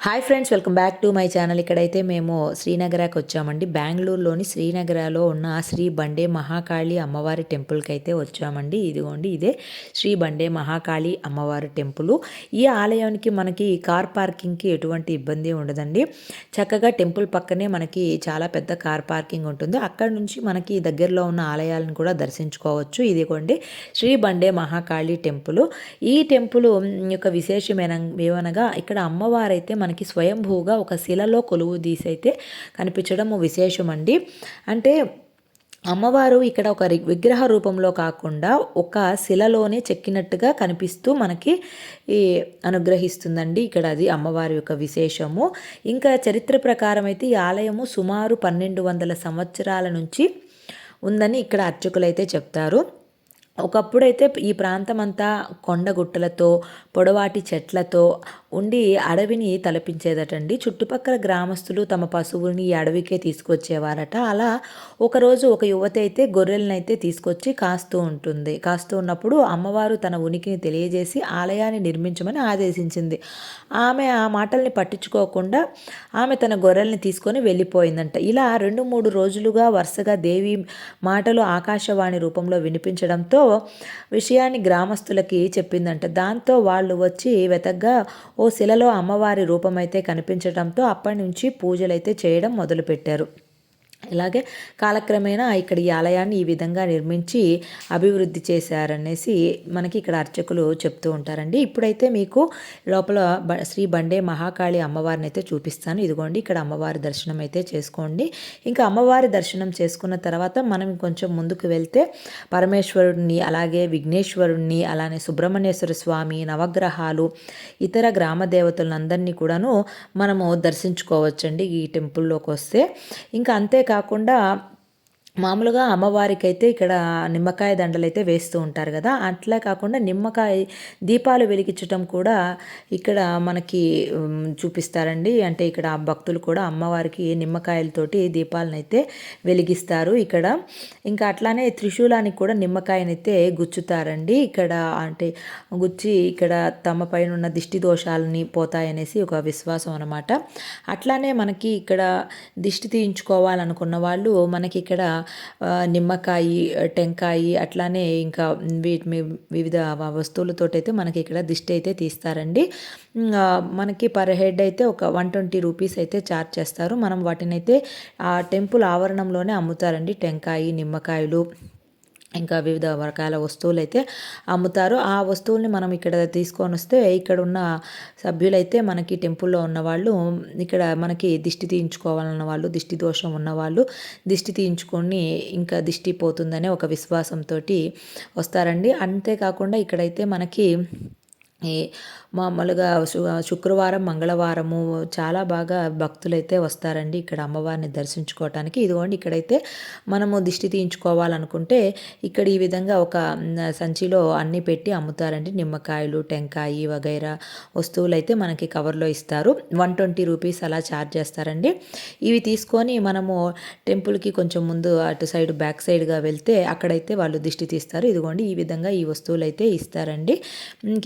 Hi friends, welcome back to my channel. ఇక్కడైతే మేము శ్రీనగరాకి వచ్చామండి. బెంగళూరులోని శ్రీనగరాలో ఉన్న శ్రీ బండే మహాకాళి అమ్మవారి టెంపుల్కి అయితే వచ్చామండి. ఇదిగోండి, ఇదే శ్రీ బండే మహాకాళి అమ్మవారి టెంపుల్. ఈ ఆలయానికి మనకి కార్ పార్కింగ్కి ఎటువంటి ఇబ్బంది ఉండదండి. చక్కగా టెంపుల్ పక్కనే మనకి చాలా పెద్ద కార్ పార్కింగ్ ఉంటుంది. అక్కడ నుంచి మనకి దగ్గరలో ఉన్న ఆలయాలను కూడా దర్శించుకోవచ్చు. ఇదిగోండి శ్రీ బండే మహాకాళి టెంపుల్. ఈ టెంపుల్ యొక్క ఏమనగా ఇక్కడ అమ్మవారైతే మనకి స్వయంభూగా ఒక శిలలో కొలువు తీసైతే కనిపించడం విశేషమండి. అంటే అమ్మవారు ఇక్కడ ఒక విగ్రహ రూపంలో కాకుండా ఒక శిలలోనే చెక్కినట్టుగా కనిపిస్తూ మనకి ఈ అనుగ్రహిస్తుందండి. ఇక్కడ అది అమ్మవారి యొక్క విశేషము. ఇంకా చరిత్ర ప్రకారం అయితే ఈ ఆలయము సుమారు 1200 సంవత్సరాల నుంచి ఉందని ఇక్కడ అర్చకులైతే చెప్తారు. ఒకప్పుడైతే ఈ ప్రాంతం అంతా కొండగుట్టలతో పొడవాటి చెట్లతో ఉండి అడవిని తలపించేదటండి. చుట్టుపక్కల గ్రామస్తులు తమ పశువుల్ని ఈ అడవికే తీసుకొచ్చేవారట. అలా ఒకరోజు ఒక యువతి అయితే గొర్రెలను అయితే తీసుకొచ్చి కాస్తూ ఉన్నప్పుడు అమ్మవారు తన ఉనికిని తెలియజేసి ఆలయాన్ని నిర్మించమని ఆదేశించింది. ఆమె ఆ మాటల్ని పట్టించుకోకుండా ఆమె తన గొర్రెల్ని తీసుకొని వెళ్ళిపోయిందంట. ఇలా 2-3 రోజులుగా వరుసగా దేవి మాటలు ఆకాశవాణి రూపంలో వినిపించడంతో విషయాన్ని గ్రామస్తులకి చెప్పిందంట. దాంతో వాళ్ళు వచ్చి వెతగ్గా ఓ శిలలో అమ్మవారి రూపమైతే కనిపించడంతో అప్పటి నుంచి పూజలైతే చేయడం మొదలుపెట్టారు. ఇలాగే కాలక్రమేణా ఇక్కడ ఈ ఆలయాన్ని ఈ విధంగా నిర్మించి అభివృద్ధి చేశారనేసి మనకి ఇక్కడ అర్చకులు చెప్తూ ఉంటారండి. ఇప్పుడైతే మీకు లోపల శ్రీ బండే మహాకాళి అమ్మవారిని అయితే చూపిస్తాను. ఇదిగోండి, ఇక్కడ అమ్మవారి దర్శనం అయితే చేసుకోండి. ఇంకా అమ్మవారి దర్శనం చేసుకున్న తర్వాత మనం కొంచెం ముందుకు వెళ్తే పరమేశ్వరుడిని, అలాగే విఘ్నేశ్వరుడిని, అలానే సుబ్రహ్మణ్యేశ్వర స్వామి, నవగ్రహాలు, ఇతర గ్రామ దేవతలందరినీ కూడాను మనము దర్శించుకోవచ్చండి ఈ టెంపుల్లోకి వస్తే. ఇంకా అంతేకాకుండా మామూలుగా అమ్మవారికి అయితే ఇక్కడ నిమ్మకాయ దండలు అయితే వేస్తూ ఉంటారు కదా, అట్లా కాకుండా నిమ్మకాయ దీపాలు వెలిగించటం కూడా ఇక్కడ మనకి చూపిస్తారండి. అంటే ఇక్కడ భక్తులు కూడా అమ్మవారికి నిమ్మకాయలతోటి దీపాలను అయితే వెలిగిస్తారు ఇక్కడ. ఇంకా అట్లానే త్రిశూలానికి కూడా నిమ్మకాయనైతే గుచ్చుతారండి ఇక్కడ. అంటే గుచ్చి ఇక్కడ తమ పైన ఉన్న దిష్టి దోషాలని పోతాయనేసి ఒక విశ్వాసం అనమాట. అట్లానే మనకి ఇక్కడ దిష్టి తీయించుకోవాలనుకున్న వాళ్ళు మనకి ఇక్కడ నిమ్మకాయ, టెంకాయ, అట్లానే ఇంకా వివిధ వస్తువులతోటైతే మనకి ఇక్కడ దిష్టి అయితే తీస్తారండి. మనకి పర్ హెడ్ అయితే ఒక 120 రూపీస్ అయితే ఛార్జ్ చేస్తారు. మనం వాటిని అయితే ఆ టెంపుల్ ఆవరణంలోనే అమ్ముతారండి. టెంకాయ, నిమ్మకాయలు, ఇంకా వివిధ రకాల వస్తువులు అయితే అమ్ముతారు. ఆ వస్తువుల్ని మనం ఇక్కడ తీసుకొని వస్తే ఇక్కడ ఉన్న సభ్యులైతే మనకి టెంపుల్లో ఉన్నవాళ్ళు ఇక్కడ మనకి దిష్టి తీయించుకోవాలన్న వాళ్ళు, దిష్టి దోషం ఉన్నవాళ్ళు దిష్టి తీయించుకొని ఇంకా దిష్టి పోతుందనే ఒక విశ్వాసంతో వస్తారండి. అంతేకాకుండా ఇక్కడైతే మనకి ఈ మామూలుగా శుక్రవారం, మంగళవారము చాలా బాగా భక్తులైతే వస్తారండి ఇక్కడ అమ్మవారిని దర్శించుకోవటానికి. ఇదిగోండి, ఇక్కడైతే మనము దిష్టి తీయించుకోవాలనుకుంటే ఇక్కడ ఈ విధంగా ఒక సంచిలో అన్నీ పెట్టి అమ్ముతారండి. నిమ్మకాయలు, టెంకాయ వగైరా వస్తువులు అయితే మనకి కవర్లో ఇస్తారు. 120 రూపీస్ అలా ఛార్జ్ చేస్తారండి. ఇవి తీసుకొని మనము టెంపుల్కి కొంచెం ముందు అటు సైడ్ బ్యాక్ సైడ్గా వెళ్తే అక్కడైతే వాళ్ళు దిష్టి తీస్తారు. ఇదిగోండి, ఈ విధంగా ఈ వస్తువులు అయితే ఇస్తారండి.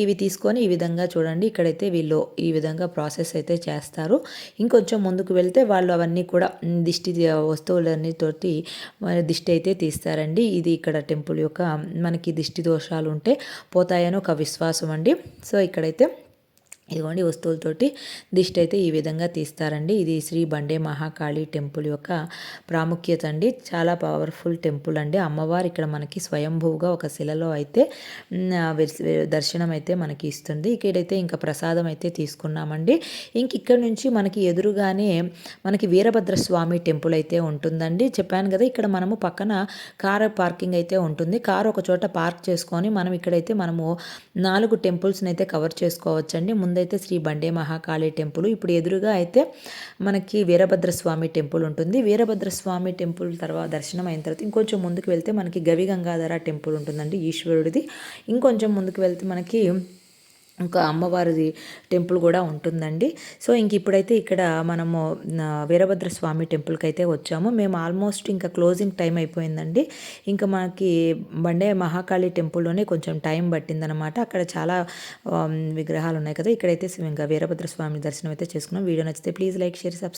ఇవి తీసుకొని ఈ విధంగా చూడండి, ఇక్కడైతే వీళ్ళు ఈ విధంగా ప్రాసెస్ అయితే చేస్తారు. ఇంకొంచెం ముందుకు వెళ్తే వాళ్ళు అవన్నీ కూడా దిష్టి వస్తువులన్నితోటి దిష్టి అయితే తీస్తారండి. ఇది ఇక్కడ టెంపుల్ యొక్క మనకి దిష్టి దోషాలు ఉంటే పోతాయని ఒక విశ్వాసం అండి. సో ఇక్కడైతే ఇదిగోండి వస్తువులతోటి దిష్టి అయితే ఈ విధంగా తీస్తారండి. ఇది శ్రీ బండే మహాకాళి టెంపుల్ యొక్క ప్రాముఖ్యత అండి. చాలా పవర్ఫుల్ టెంపుల్ అండి. అమ్మవారు ఇక్కడ మనకి స్వయంభూగా ఒక శిలలో అయితే దర్శనం అయితే మనకి ఇస్తుంది. ఇక్కడైతే ఇంకా ప్రసాదం అయితే తీసుకున్నామండి. ఇక్కడ నుంచి మనకి ఎదురుగానే మనకి వీరభద్రస్వామి టెంపుల్ అయితే ఉంటుందండి. చెప్పాను కదా, ఇక్కడ మనము పక్కన కార్ పార్కింగ్ అయితే ఉంటుంది. కారు ఒక చోట పార్క్ చేసుకొని మనం ఇక్కడైతే మనము 4 టెంపుల్స్ని అయితే కవర్ చేసుకోవచ్చండి. ముందైతే శ్రీ బండే మహాకాళి టెంపుల్, ఇప్పుడు ఎదురుగా అయితే మనకి వీరభద్రస్వామి టెంపుల్ ఉంటుంది. వీరభద్రస్వామి టెంపుల్ తర్వాత దర్శనం అయిన తర్వాత ఇంకొంచెం ముందుకు వెళ్తే మనకి గవి గంగాధర టెంపుల్ ఉంటుందండి, ఈశ్వరుడిది. ఇంకొంచెం ముందుకు వెళ్తే మనకి ఇంకా అమ్మవారిది టెంపుల్ కూడా ఉంటుందండి. సో, ఇప్పుడైతే ఇక్కడ మనము వీరభద్ర స్వామి టెంపుల్‌కి అయితే వచ్చాము. మేము ఆల్మోస్ట్ ఇంకా క్లోజింగ్ టైం అయిపోయిందండి. ఇంకా మనకి బండే మహాకాళి టెంపుల్‌లోనే కొంచెం టైం పట్టిందనమాట. అక్కడ చాలా విగ్రహాలు ఉన్నాయి కదా! ఇక్కడైతే ఇంకా వీరభద్ర స్వామి దర్శనం అయితే చేసుకున్నాం. వీడియో నచ్చితే ప్లీజ్ లైక్, షేర్, సబ్స్క్రైబ్.